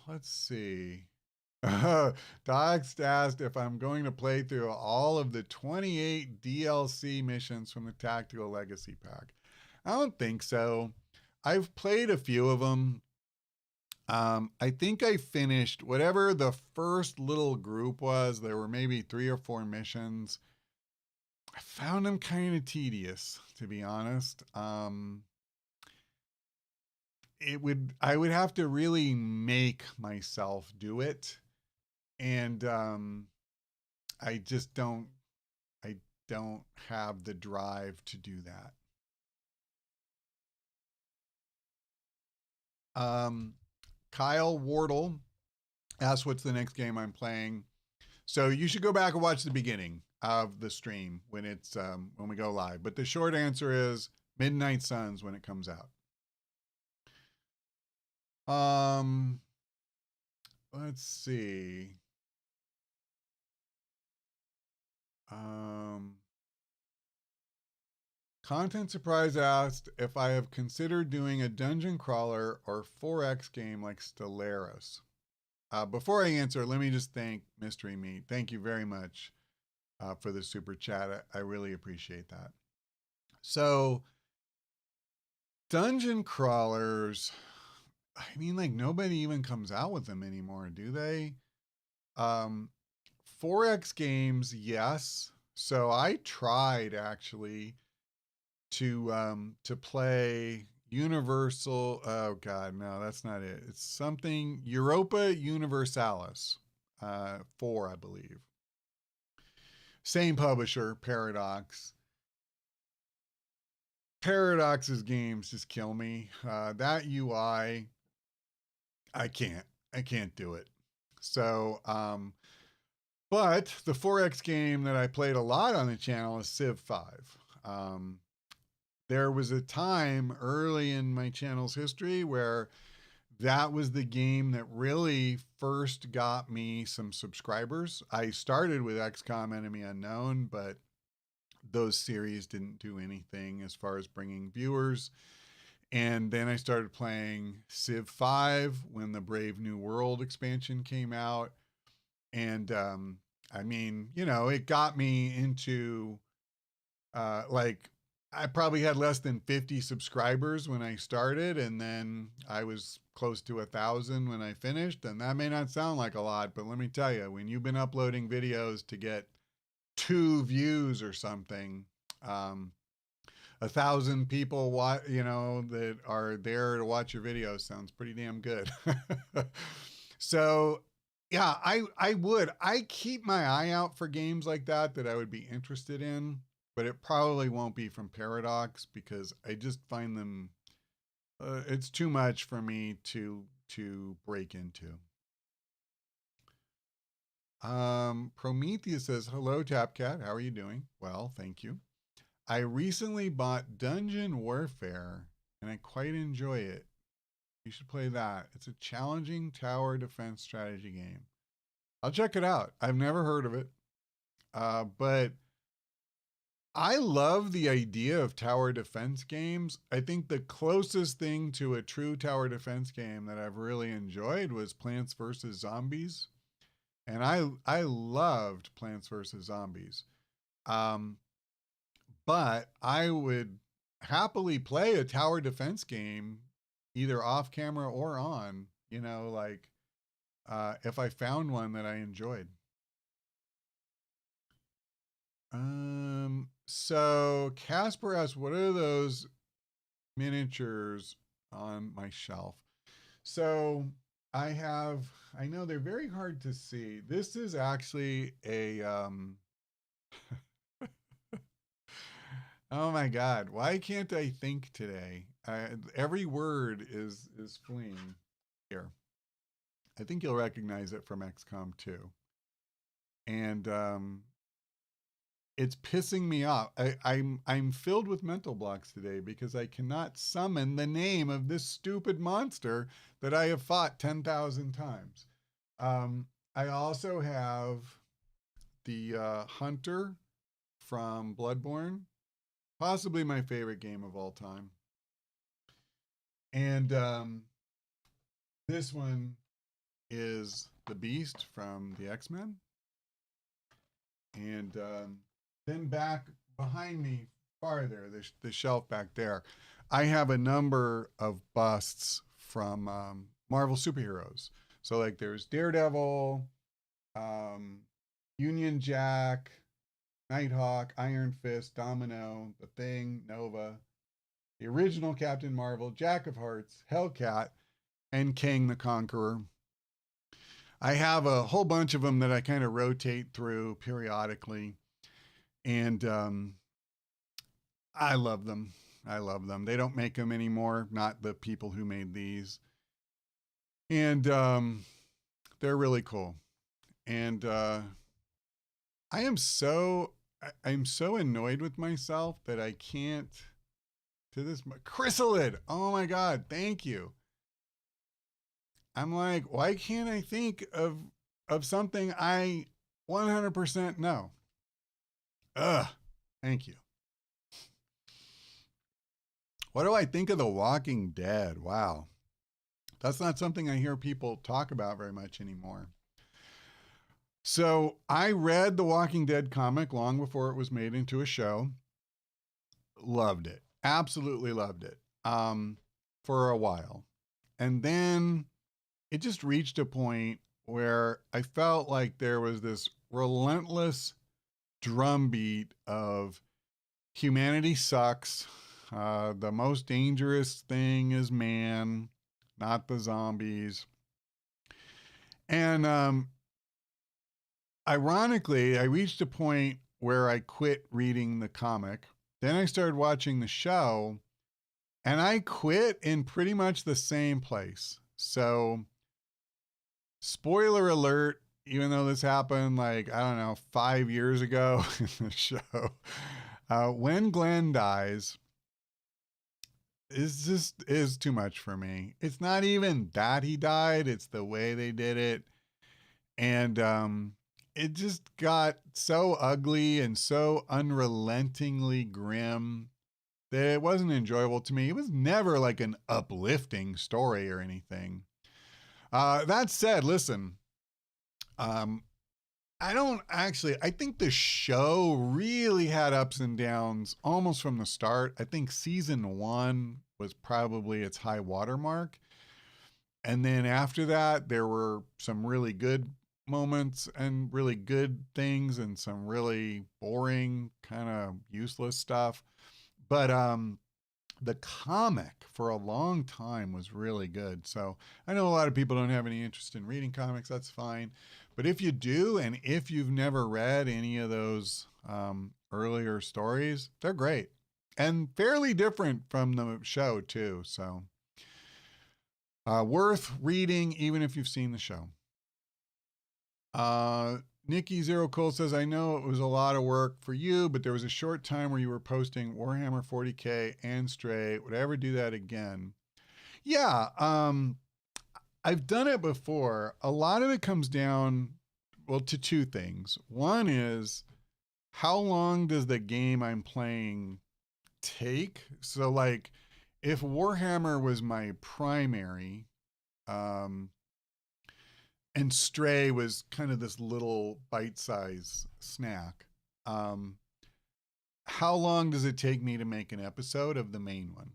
Let's see. Dox asked if I'm going to play through all of the 28 DLC missions from the Tactical Legacy Pack. I don't think so. I've played a few of them. I think I finished whatever the first little group was. There were maybe 3 or 4 missions. I found them kind of tedious, to be honest. I would have to really make myself do it. And I don't have the drive to do that. Kyle Wardle asked what's the next game I'm playing. So you should go back and watch the beginning of the stream when we go live. But the short answer is Midnight Suns when it comes out. Let's see. Content Surprise asked if I have considered doing a dungeon crawler or 4X game like Stellaris. Before I answer, let me just thank Mystery Meat. Thank you very much for the super chat. I really appreciate that. So, dungeon crawlers, I mean, like nobody even comes out with them anymore, do they? 4X games, yes. So I tried actually to play Universal. Oh God, no, that's not it. It's something Europa Universalis 4, I believe. Same publisher, Paradox. Paradox's games just kill me. That UI, I can't do it. So, but the 4X game that I played a lot on the channel is Civ 5. There was a time early in my channel's history where that was the game that really first got me some subscribers. I started with XCOM Enemy Unknown, but those series didn't do anything as far as bringing viewers. And then I started playing Civ 5 when the Brave New World expansion came out. And I mean, it got me into I probably had less than 50 subscribers when I started, and then I was close to 1,000 when I finished. And that may not sound like a lot, but let me tell you, when you've been uploading videos to get 2 views or something, 1,000 people that are there to watch your videos sounds pretty damn good. So yeah, I keep my eye out for games like that I would be interested in, but it probably won't be from Paradox because I just find them, it's too much for me to break into. Prometheus says, hello, Tapcat. How are you doing? Well, thank you. I recently bought Dungeon Warfare, and I quite enjoy it. You should play that. It's a challenging tower defense strategy game. I'll check it out. I've never heard of it, but I love the idea of tower defense games. I think the closest thing to a true tower defense game that I've really enjoyed was Plants vs. Zombies. And I loved Plants vs. Zombies. Um, but I would happily play a tower defense game either off camera or on, like if I found one that I enjoyed. So Casper asks, what are those miniatures on my shelf? So I know they're very hard to see. This is actually a, oh my God, why can't I think today? Every word is fleeing here. I think you'll recognize it from XCOM 2. And it's pissing me off. I'm filled with mental blocks today because I cannot summon the name of this stupid monster that I have fought 10,000 times. I also have the Hunter from Bloodborne, possibly my favorite game of all time. And this one is the Beast from the X-Men. And then back behind me farther, the shelf back there, I have a number of busts from Marvel superheroes. So like there's Daredevil, Union Jack, Nighthawk, Iron Fist, Domino, The Thing, Nova, the original Captain Marvel, Jack of Hearts, Hellcat, and King the Conqueror. I have a whole bunch of them that I kind of rotate through periodically. And I love them. I love them. They don't make them anymore, not the people who made these. And they're really cool. And I'm so annoyed with myself that I can't to this Chrysalid. Oh my God, thank you. I'm like, why can't I think of something I 100% know? Ugh, thank you. What do I think of The Walking Dead? Wow. That's not something I hear people talk about very much anymore. So I read the Walking Dead comic long before it was made into a show. Loved it. Absolutely loved it. For a while. And then it just reached a point where I felt like there was this relentless drumbeat of humanity sucks. The most dangerous thing is man, not the zombies. And ironically, I reached a point where I quit reading the comic. Then I started watching the show, and I quit in pretty much the same place. So, spoiler alert, even though this happened like, I don't know, 5 years ago in the show, when Glenn dies, is too much for me. It's not even that he died, it's the way they did it. And it just got so ugly and so unrelentingly grim that it wasn't enjoyable to me. It was never like an uplifting story or anything. That said, listen, I think the show really had ups and downs almost from the start. I think season 1 was probably its high watermark. And then after that, there were some really good moments and really good things and some really boring, kind of useless stuff. But the comic for a long time was really good. So I know a lot of people don't have any interest in reading comics. That's fine. But if you do, and if you've never read any of those earlier stories, they're great and fairly different from the show too. So worth reading even if you've seen the show. Nikki Zero Cole says, I know it was a lot of work for you, but there was a short time where you were posting Warhammer 40K and Stray. Would I ever do that again? Yeah, I've done it before. A lot of it comes down, well, to two things. One is how long does the game I'm playing take? So, like, if Warhammer was my primary, um, and Stray was kind of this little bite-sized snack, um, how long does it take me to make an episode of the main one?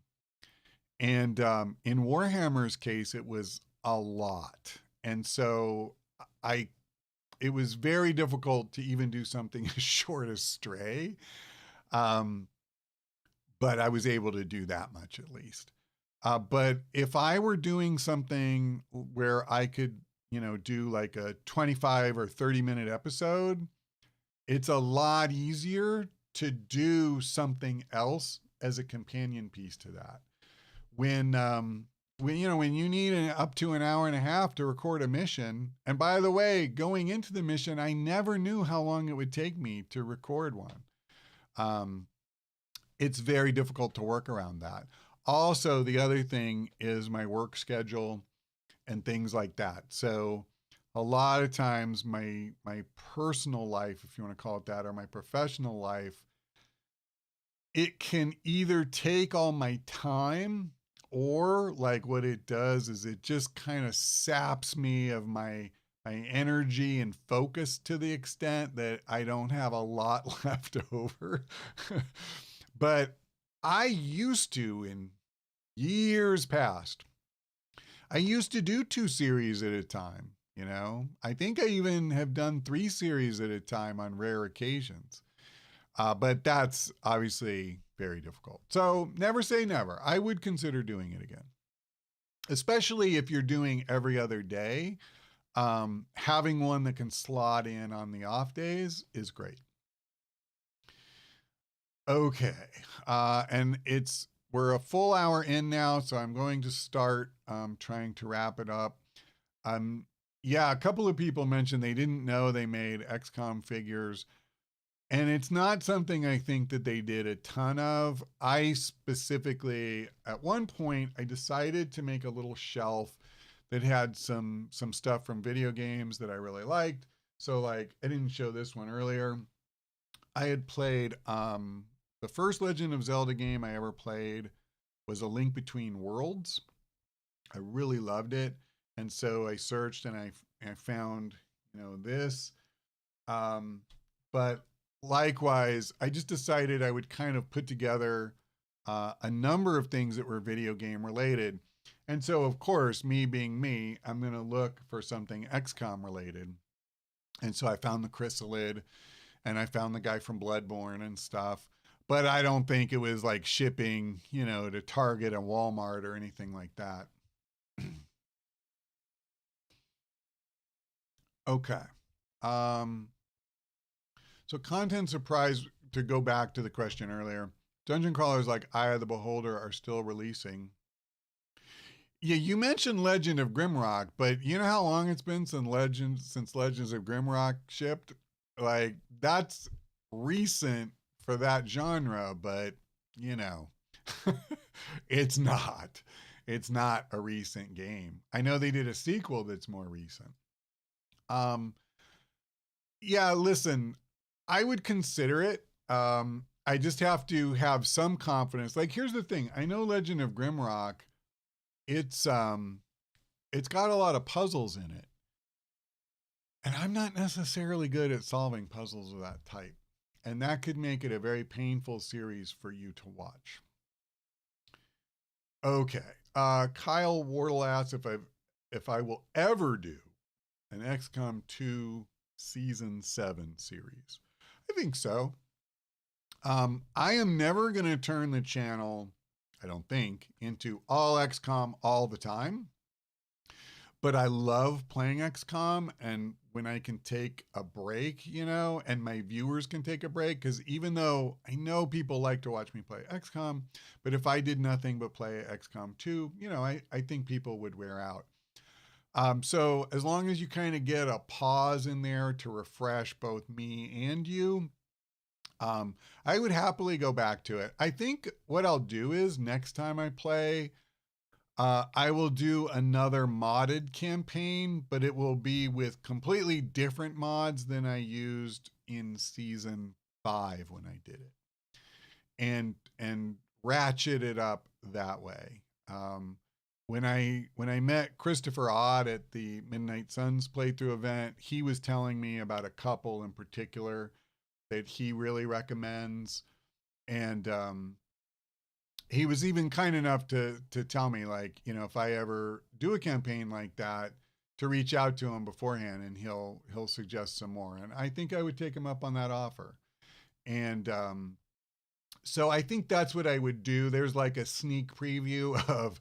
And in Warhammer's case, it was a lot. And so I it was very difficult to even do something as short as Stray. Um, but I was able to do that much at least. But if I were doing something where I could, do like a 25 or 30-minute episode, it's a lot easier to do something else as a companion piece to that. When you need up to an hour and a half to record a mission, and by the way, going into the mission, I never knew how long it would take me to record one. It's very difficult to work around that. Also, the other thing is my work schedule and things like that. So a lot of times my personal life, if you want to call it that, or my professional life, it can either take all my time, or like what it does is it just kind of saps me of my energy and focus to the extent that I don't have a lot left over. But I used to, in years past, I used to do 2 series at a time. I think I even have done 3 series at a time on rare occasions. But that's obviously very difficult. So never say never. I would consider doing it again, especially if you're doing every other day. Having one that can slot in on the off days is great. Okay. And we're a full hour in now, so I'm going to start trying to wrap it up. Yeah, a couple of people mentioned they didn't know they made XCOM figures. And it's not something I think that they did a ton of. I specifically, at one point, I decided to make a little shelf that had some stuff from video games that I really liked. So like, I didn't show this one earlier. I had played, the first Legend of Zelda game I ever played was A Link Between Worlds. I really loved it. And so I searched and I found, this. But likewise, I just decided I would kind of put together a number of things that were video game related. And so, of course, me being me, I'm going to look for something XCOM related. And so I found the Chrysalid and I found the guy from Bloodborne and stuff. But I don't think it was like shipping, to Target and Walmart or anything like that. Okay. So content surprise, to go back to the question earlier, dungeon crawlers like Eye of the Beholder are still releasing. Yeah, you mentioned Legend of Grimrock, but you know how long it's been since Legends of Grimrock shipped? Like, that's recent for that genre, but it's not. It's not a recent game. I know they did a sequel that's more recent. Yeah, listen, I would consider it. I just have to have some confidence. Like, here's the thing. I know Legend of Grimrock, it's got a lot of puzzles in it. And I'm not necessarily good at solving puzzles of that type. And that could make it a very painful series for you to watch. Okay. Kyle Wardle asks if I will ever do an XCOM 2 Season 7 series. I think so. I am never going to turn the channel, I don't think, into all XCOM all the time. But I love playing XCOM, and when I can take a break, and my viewers can take a break, because even though I know people like to watch me play XCOM, but if I did nothing but play XCOM 2, I think people would wear out. So as long as you kind of get a pause in there to refresh both me and you, I would happily go back to it. I think what I'll do is next time I play, I will do another modded campaign, but it will be with completely different mods than I used in season 5 when I did it, and ratchet it up that way. When I met Christopher Odd at the Midnight Suns playthrough event, he was telling me about a couple in particular that he really recommends, and he was even kind enough to tell me, like, you know, if I ever do a campaign like that, to reach out to him beforehand, and he'll suggest some more. And I think I would take him up on that offer. And so I think that's what I would do. There's like a sneak preview of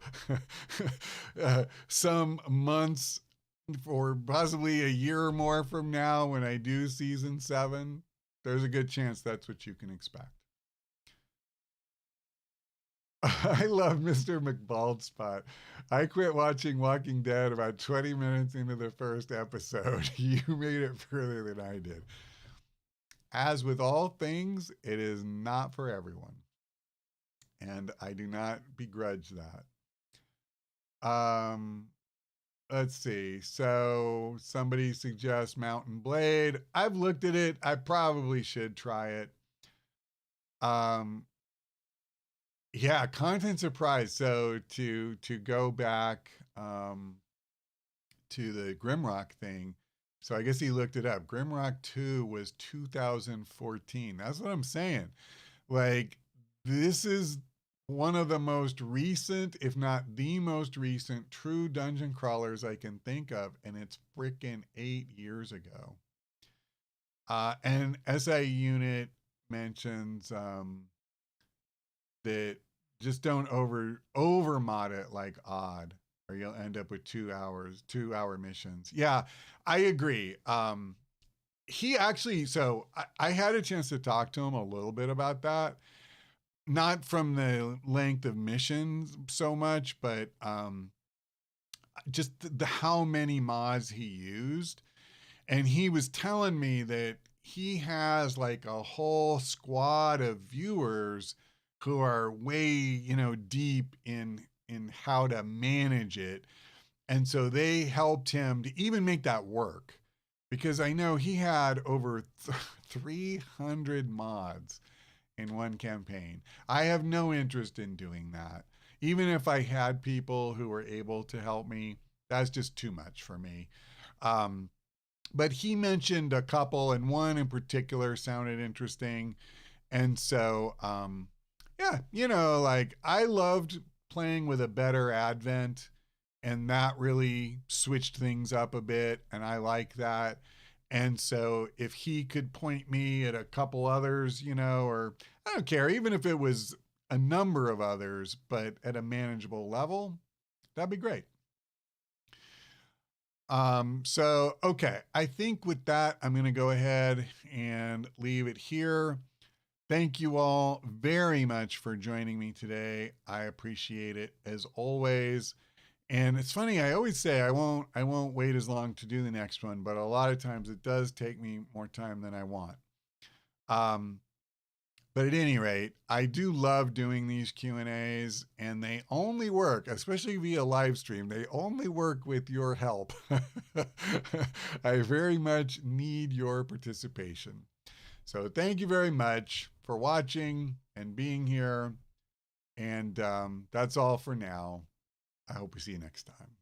some months or possibly a year or more from now when I do season 7. There's a good chance that's what you can expect. I love Mr. McBaldspot. I quit watching Walking Dead about 20 minutes into the first episode. You made it further than I did. As with all things, it is not for everyone. And I do not begrudge that. Let's see. So somebody suggests Mountain Blade. I've looked at it. I probably should try it. Yeah, content surprise. So to go back to the Grimrock thing. So I guess he looked it up. Grimrock 2 was 2014. That's what I'm saying. Like, this is one of the most recent, if not the most recent, true dungeon crawlers I can think of, and it's freaking 8 years ago. And SI Unit mentions that just don't over mod it like Odd, or you'll end up with 2 hour missions. Yeah, I agree. He actually, so I had a chance to talk to him a little bit about that. Not from the length of missions so much, but just the how many mods he used. And he was telling me that he has like a whole squad of viewers who are way, deep in how to manage it. And so they helped him to even make that work, because I know he had over 300 mods in one campaign. I have no interest in doing that. Even if I had people who were able to help me, that's just too much for me. But he mentioned a couple, and one in particular sounded interesting. And so, yeah, like, I loved playing with a better Advent, and that really switched things up a bit, and I like that. And so if he could point me at a couple others, or I don't care, even if it was a number of others, but at a manageable level, that'd be great. So, okay, I think with that, I'm going to go ahead and leave it here. Thank you all very much for joining me today. I appreciate it as always. And it's funny, I always say I won't wait as long to do the next one, but a lot of times it does take me more time than I want. But at any rate, I do love doing these Q&As, and they only work, especially via live stream, they only work with your help. I very much need your participation. So thank you very much for watching and being here. And that's all for now. I hope we see you next time.